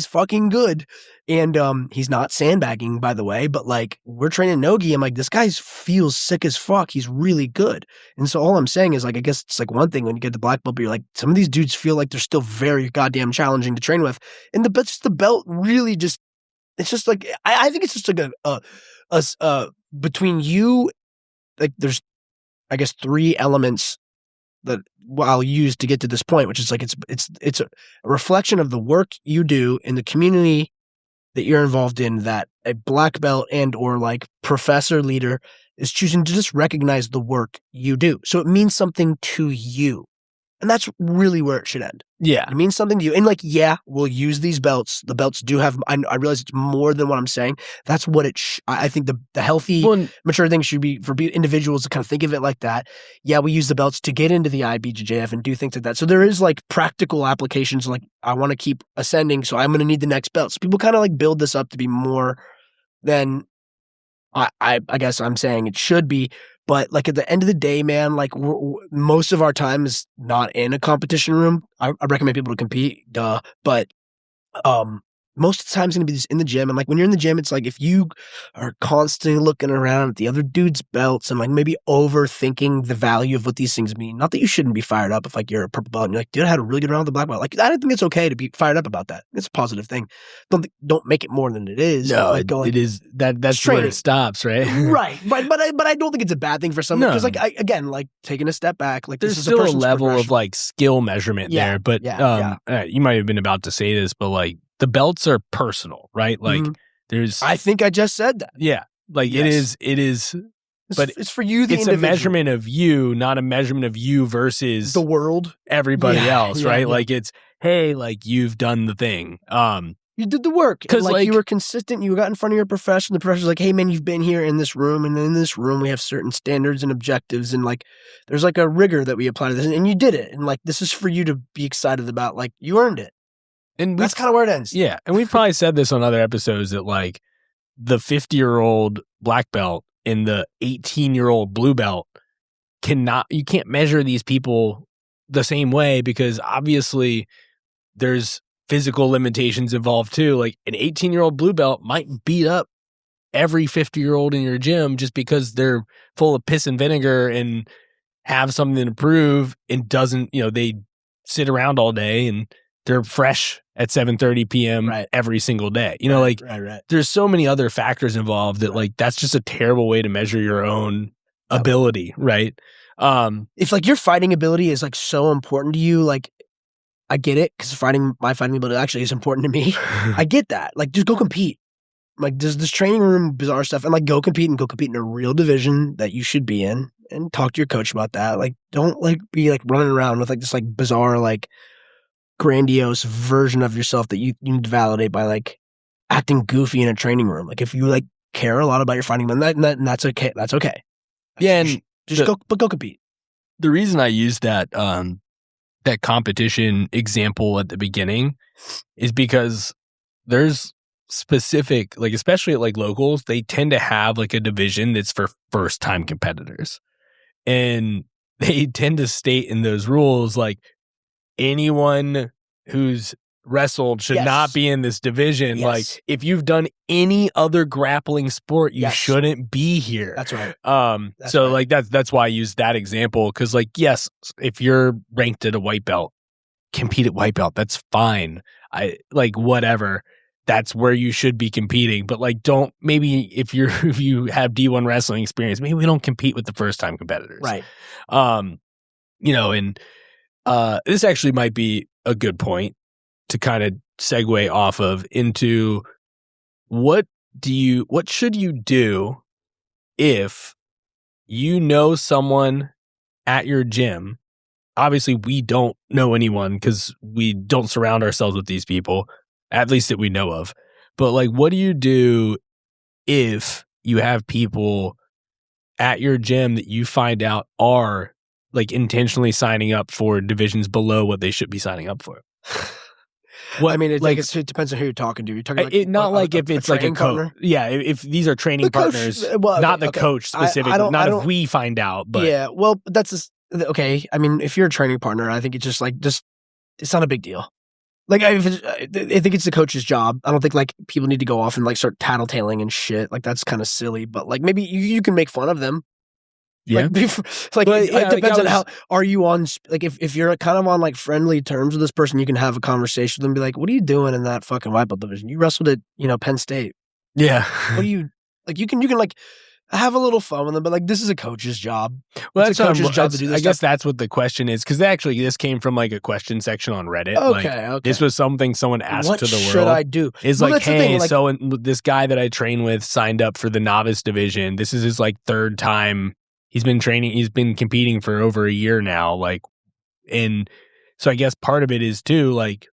fucking good, and he's not sandbagging, by the way. But like we're training Nogi, I'm like, this guy feels sick as fuck. He's really good, and so all I'm saying is like, I guess it's like one thing when you get the black belt, but you're like, some of these dudes feel like they're still very goddamn challenging to train with, and the belt really just, it's just like I think it's just like a between you, like there's I guess 3 elements that I'll use to get to this point, which is like it's a reflection of the work you do in the community that you're involved in, that a black belt and or like professor leader is choosing to just recognize the work you do. So it means something to you. And that's really where it should end. Yeah. It means something to you. And like, yeah, we'll use these belts. The belts do have, I realize it's more than what I'm saying. That's what I think the healthy, mature thing should be for individuals to kind of think of it like that. Yeah, we use the belts to get into the IBJJF and do things like that. So there is like practical applications, like I want to keep ascending, so I'm going to need the next belt. So people kind of like build this up to be more than I guess I'm saying it should be. But like at the end of the day, man, like most of our time is not in a competition room. I recommend people to compete, but most of the time it's going to be just in the gym. And like when you're in the gym, it's like if you are constantly looking around at the other dude's belts and like maybe overthinking the value of what these things mean. Not that you shouldn't be fired up if like you're a purple belt and you're like, dude, I had a really good round with the black belt. Like I don't think it's okay to be fired up about that. It's a positive thing. Don't make it more than it is. No, like, it is that's where it stops, right? Right. But I don't think it's a bad thing for someone because like again, like taking a step back, like there's still a level of like skill measurement there. But you might have been about to say this, but like the belts are personal, right? Like there's I think I just said that. Yeah. Like it is but it's for you, the it's individual. a measurement of you, not a measurement of you versus the world, everybody else, right? Yeah. Like it's, hey, like you've done the thing. You did the work because like you were consistent. You got in front of your professor. The professor's like, hey man, you've been here in this room, and in this room we have certain standards and objectives, and like there's like a rigor that we apply to this, and you did it, and like this is for you to be excited about. Like you earned it. And that's kind of where it ends. Yeah. And we've probably said this on other episodes that like the 50-year-old black belt and the 18-year-old blue belt you can't measure these people the same way because obviously there's physical limitations involved too. Like an 18-year-old blue belt might beat up every 50-year-old in your gym just because they're full of piss and vinegar and have something to prove and doesn't, they sit around all day and they're fresh at 7:30 p.m. every single day. There's so many other factors involved that like that's just a terrible way to measure your own ability, right? If like your fighting ability is like so important to you, like I get it because my fighting ability actually is important to me. I get that. Like just go compete. Like there's this training room bizarre stuff and like go compete in a real division that you should be in and talk to your coach about that. Like don't like be like running around with like this like bizarre like grandiose version of yourself that you need to validate by like acting goofy in a training room. Like if you like care a lot about your fighting, that's okay. That's okay. Yeah, and go compete. The reason I used that that competition example at the beginning is because there's specific, like especially at like locals, they tend to have like a division that's for first time competitors, and they tend to state in those rules like anyone who's wrestled should not be in this division. Like if you've done any other grappling sport, you shouldn't be here. That's right. Like that's why I use that example. Cause like, yes, if you're ranked at a white belt, compete at white belt. That's fine. I like whatever. That's where you should be competing. But like, don't maybe if you have D1 wrestling experience, maybe we don't compete with the first time competitors, Right. You know, and this actually might be a good point to kind of segue off of into what should you do if you know someone at your gym. Obviously, we don't know anyone because we don't surround ourselves with these people, at least that we know of. But like, what do you do if you have people at your gym that you find out are like intentionally signing up for divisions below what they should be signing up for? I mean, it depends on who you're talking to. You're talking like if it's like a coach. Yeah, if these are training partners, not the coach specifically. Not if we find out, but yeah. Well, that's okay. I mean, if you're a training partner, I think it's just it's not a big deal. Like, I think it's the coach's job. I don't think like people need to go off and like start tattletaling and shit. Like that's kind of silly. But like maybe you can make fun of them. Yeah. It depends on how are you on like if you're kind of on like friendly terms with this person, you can have a conversation with them and be like, what are you doing in that fucking white belt division? You wrestled at, Penn State. Yeah. What do you like you can like have a little fun with them, but like this is a coach's job. Well, it's a coach's job to do this. I guess that's what the question is, because actually this came from like a question section on Reddit. Okay. This was something someone asked to the world. What should I do? Is like, hey, so this guy that I train with signed up for the novice division. This is his like third time. He's been competing for over a year now. Like, and so I guess part of it is too, like,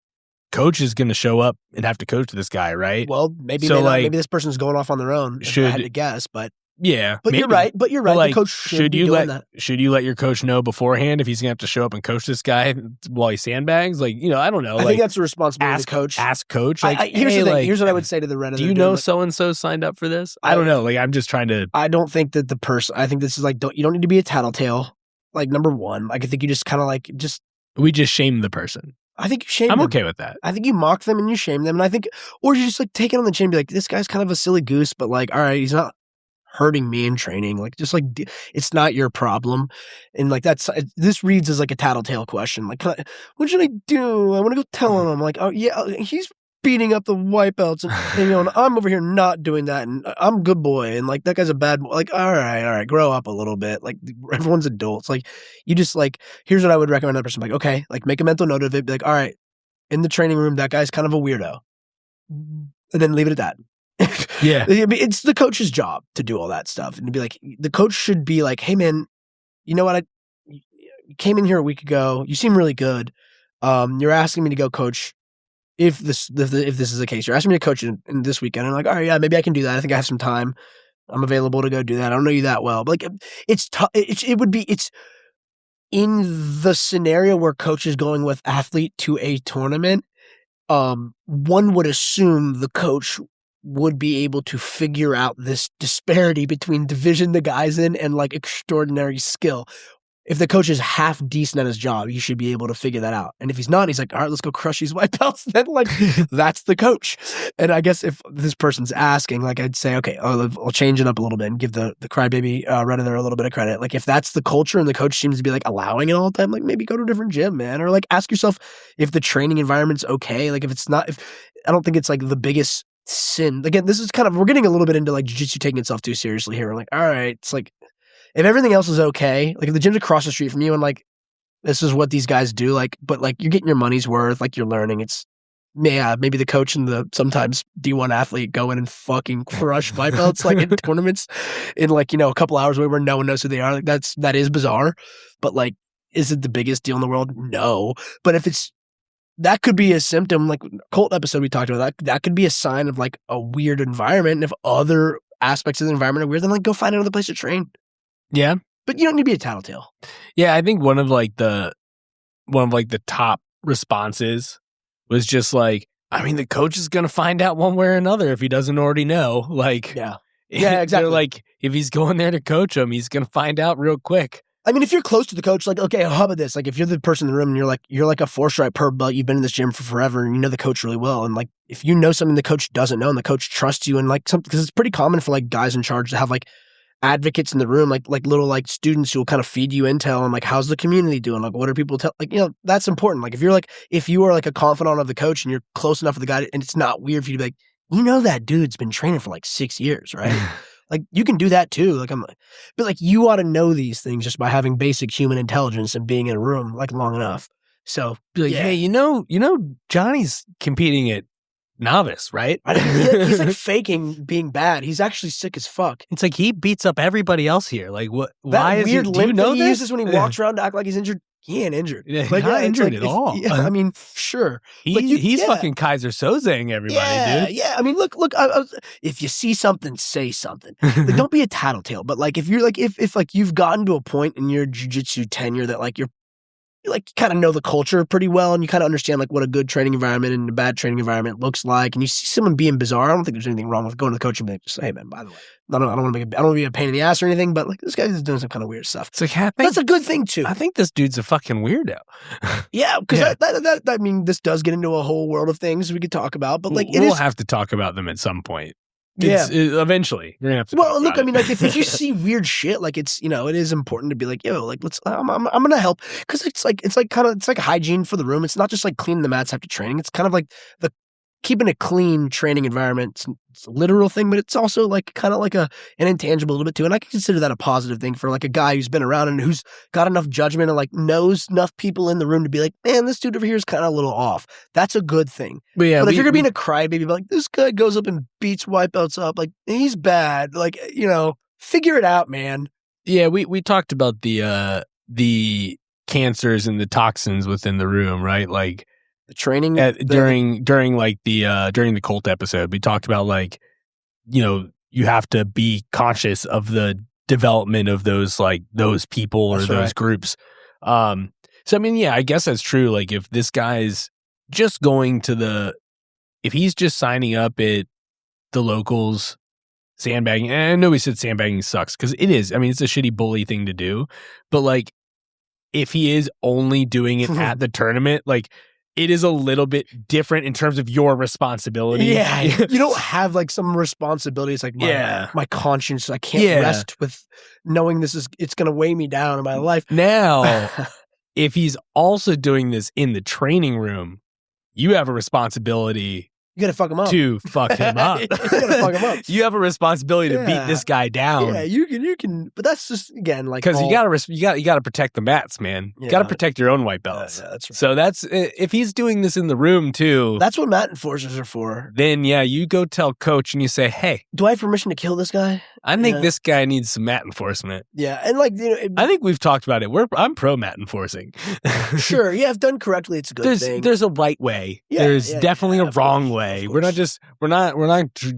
coach is going to show up and have to coach this guy, right? Well, maybe this person's going off on their own. I had to guess, but yeah, but you're right. But like, the coach should you let that. Should you let your coach know beforehand if he's going to have to show up and coach this guy while he sandbags? Like, I don't know. I think that's the responsibility of the coach. Ask coach. Like, here's the thing. Here's what I would say to the Reddit. Do you know so and so signed up for this? I don't know. Like, I'm just trying to. I don't think that the person. I think this is like you don't need to be a tattletale. Like, number one, like I think you just kind of like we just shame the person. I think you shame them. I'm okay with that. I think you mock them and you shame them, and I think, or you just like take it on the chin and be like, this guy's kind of a silly goose, but like, all right, he's not hurting me in training. Like, just like, it's not your problem. And like, this reads as like a tattletale question. Like, what should I do? I want to go tell him. I'm like, oh yeah, he's beating up the white belts, and and I'm over here not doing that, and I'm a good boy, and like that guy's a bad boy. Like, all right, grow up a little bit. Like, everyone's adults. Like, you just like, here's what I would recommend that person. Like, okay, like make a mental note of it. Be like, all right, in the training room, that guy's kind of a weirdo, and then leave it at that. Yeah, it's the coach's job to do all that stuff, and to be like, the coach should be like, hey man, you know what? You came in here a week ago. You seem really good. You're asking me to go coach. If this is the case, you're asking me to coach in this weekend. I'm like, all right, yeah, maybe I can do that. I think I have some time. I'm available to go do that. I don't know you that well, but like, it's tough. It's in the scenario where coach is going with athlete to a tournament. One would assume the coach would be able to figure out this disparity between division the guy's in and like extraordinary skill. If the coach is half decent at his job, you should be able to figure that out. And if he's not, he's like, all right, let's go crush these white belts. Then like, that's the coach. And I guess if this person's asking, like, I'd say, okay, I'll change it up a little bit and give the crybaby Redditor a little bit of credit. Like, if that's the culture and the coach seems to be like allowing it all the time, like maybe go to a different gym, man. Or like ask yourself if the training environment's okay. Like, if it's not, I don't think it's like the biggest sin. Again, this is we're getting a little bit into like jiu-jitsu taking itself too seriously here. We're like, all right, it's like, if everything else is okay, like if the gym's across the street from you and like this is what these guys do, like, but like you're getting your money's worth, like you're learning. It's maybe the coach and the sometimes D1 athlete go in and fucking crush white belts like in tournaments in like, a couple hours where no one knows who they are. Like that is bizarre. But like, is it the biggest deal in the world? No. But if that could be a symptom, like Colt episode we talked about, that could be a sign of like a weird environment. And if other aspects of the environment are weird, then like go find another place to train. Yeah. But you don't need to be a tattletale. Yeah, I think one of the top responses was just like, I mean, the coach is going to find out one way or another if he doesn't already know. Like, yeah, exactly. Like, if he's going there to coach him, he's going to find out real quick. I mean, if you're close to the coach, like, okay, how about this? Like, if you're the person in the room and you're like a 4-stripe purple belt, you've been in this gym for forever and you know the coach really well. And like, if you know something the coach doesn't know and the coach trusts you and like something, because it's pretty common for like guys in charge to have like advocates in the room, like little like students who will kind of feed you intel on like how's the community doing, like what are people like, you know, that's important. Like if you are like a confidant of the coach and you're close enough with the guy and it's not weird for you to be like, you know, that dude's been training for like 6 years, right? Like you can do that too. Like but like you ought to know these things just by having basic human intelligence and being in a room like long enough. So be like, hey, you know, Johnny's competing at novice, right? He's like faking being bad. He's actually sick as fuck. It's like he beats up everybody else here. Like what? Why is weird it? Do you know he this? uses when he walks around to act like he's injured? He ain't injured. Yeah, like, not injured at all. Yeah, I mean, sure. He's fucking Kaiser Sozang everybody, dude. Yeah. I mean, look. If you see something, say something. Like, don't be a tattletale. But like, if you're like, if like you've gotten to a point in your jiu-jitsu tenure that like you kind of know the culture pretty well and you kind of understand like what a good training environment and a bad training environment looks like, and you see someone being bizarre, I don't think there's anything wrong with going to the coach and being like, just, hey man, by the way, I don't want to be a pain in the ass or anything, but like this guy's doing some kind of weird stuff. It's like, that's a good thing too. I think this dude's a fucking weirdo. Yeah, because that I mean, this does get into a whole world of things we could talk about, but like we'll have to talk about them at some point. Eventually we're gonna have to. Well, look, I mean, like if you see weird shit, like it's, you know, it is important to be like, yo, like let's. I'm gonna help, because it's like hygiene for the room. It's not just like cleaning the mats after training. It's kind of like the keeping a clean training environment. It's a literal thing, but it's also like kind of like an intangible a little bit too. And I can consider that a positive thing for like a guy who's been around and who's got enough judgment and like knows enough people in the room to be like, man, this dude over here is kind of a little off. That's a good thing. But if you're gonna be in a crybaby, like this guy goes up and beats wipeouts up, like he's bad. Like, you know, figure it out, man. Yeah, we talked about the cancers and the toxins within the room, right? Like the training during the cult episode, we talked about like, you know, you have to be conscious of the development of those people or those groups. So I mean, yeah, I guess that's true. Like if this guy's just if he's just signing up at the locals, sandbagging, and I know we said sandbagging sucks because it is. I mean, it's a shitty bully thing to do, but like if he is only doing it at the tournament, like it is a little bit different in terms of your responsibility. Yeah. You don't have like some responsibility. It's like my conscience. I can't rest with knowing it's going to weigh me down in my life. Now, if he's also doing this in the training room, you have a responsibility. You got to fuck him up. To fuck him up. You got to fuck him up. You have a responsibility to beat this guy down. Yeah, you can. But that's just, again, like, because you got to protect the mats, man. You got to protect your own white belts. Yeah, that's right. So that's if he's doing this in the room too. That's what mat enforcers are for. Then you go tell coach and you say, hey, do I have permission to kill this guy? I think this guy needs some mat enforcement. Yeah, and like, you know, I think we've talked about it. I'm pro mat enforcing. Sure, yeah, if done correctly, it's a good thing. There's a right way. There's definitely a wrong way. We're not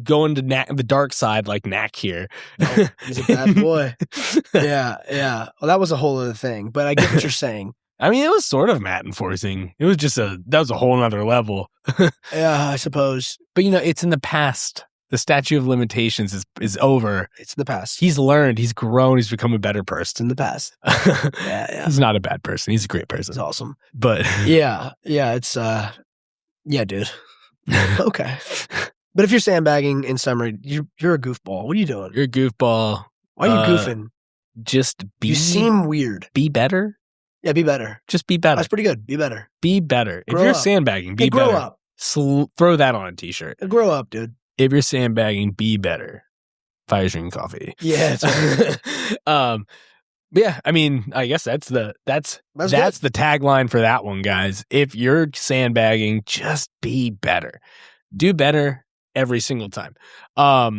going to the dark side like Knack here. No, he's a bad boy. Yeah. Well, that was a whole other thing, but I get what you're saying. I mean, it was sort of mat enforcing. It was just that was a whole nother level. Yeah, I suppose. But you know, it's in the past. The statute of limitations is over. It's in the past. He's learned. He's grown. He's become a better It's person. in the past. Yeah. He's not a bad person. He's a great person. He's awesome. But yeah, it's dude. Okay. But if you're sandbagging, in summary, you're a goofball. What are you doing? You're a goofball. Why are you goofing? Just be. You seem weird. Be better. Yeah, be better. Just be better. That's pretty good. Be better. Be better. Grow if you're up. sandbagging, be grow better. Up. Throw that on a t-shirt. Grow up, dude. If you're sandbagging, be better. Fire drinking coffee. Yeah. Yeah, I mean, I guess that's the tagline for that one, guys. If you're sandbagging, just be better. Do better every single time. Yeah,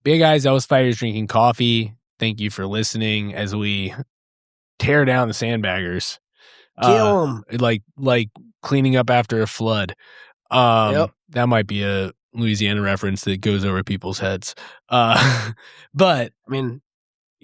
guys, that was Fighters Drinking Coffee. Thank you for listening as we tear down the sandbaggers. Kill them. Like cleaning up after a flood. Yep. That might be a Louisiana reference that goes over people's heads. But I mean,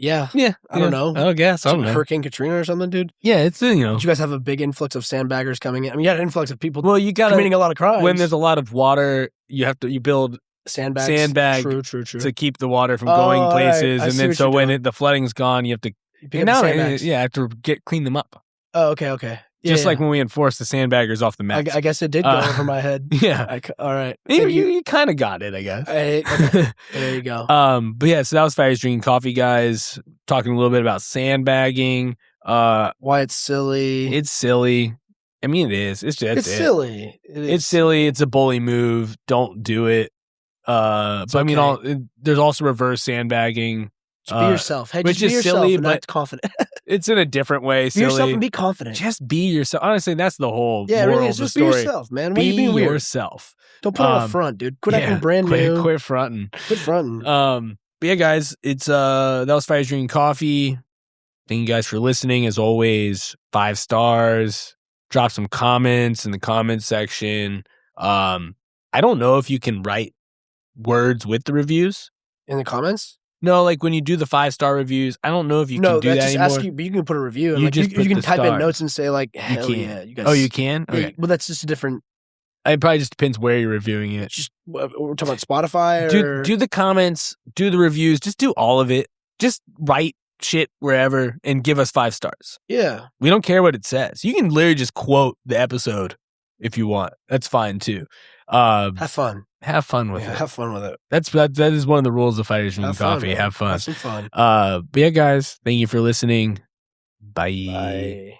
yeah. I don't know. I guess. I don't know. Hurricane Katrina or something, dude? Yeah, it's, you know. Did you guys have a big influx of sandbaggers coming in? I mean, you had an influx of people committing a lot of crimes. When there's a lot of water, you build sandbag True. to keep the water from going places. Right. And then so when the flooding's gone, you have to pick up the sandbags. have to clean them up. Oh, okay. Just like when we enforced the sandbaggers off the mats. I guess it did go over my head. Yeah. All right. You kind of got it, I guess. Okay. There you go. But yeah, so that was Fighters Drinking Coffee, guys. Talking a little bit about sandbagging. Why it's silly. It's silly. I mean, it is. It's silly. It's silly. It's a bully move. Don't do it. But I mean, there's also reverse sandbagging. Just be yourself. Hey, which just be is yourself silly, and but act confident. It's in a different way. Be yourself and be confident. Just be yourself. Honestly, that's the whole moral really of is. the Just story. Be yourself, man. Why Be are you being weird? yourself. Don't put on a front, dude. Quit acting brand new. Quit fronting. Quit fronting. But yeah, guys, it's that was Fighters Drinking Coffee. Thank you guys for listening. As always, 5 stars. Drop some comments in the comments section. I don't know if you can write words with the reviews in the comments. No, like when you do the 5-star reviews, I don't know if you can do that just anymore. Ask you, but you can put a review. And you can type in notes and say like, hell yeah, you guys. Oh, you can? Yeah, okay. well, that's just a different. It probably just depends where you're reviewing it. Just we're talking about Spotify. Or... Do the comments, do the reviews, just do all of it. Just write shit wherever and give us 5 stars. Yeah, we don't care what it says. You can literally just quote the episode if you want. That's fine too. Have fun. Have fun with it. Have fun with it. That is one of the rules of Fighters Drinking Coffee. Have fun. Have some fun. But yeah, guys, thank you for listening. Bye. Bye.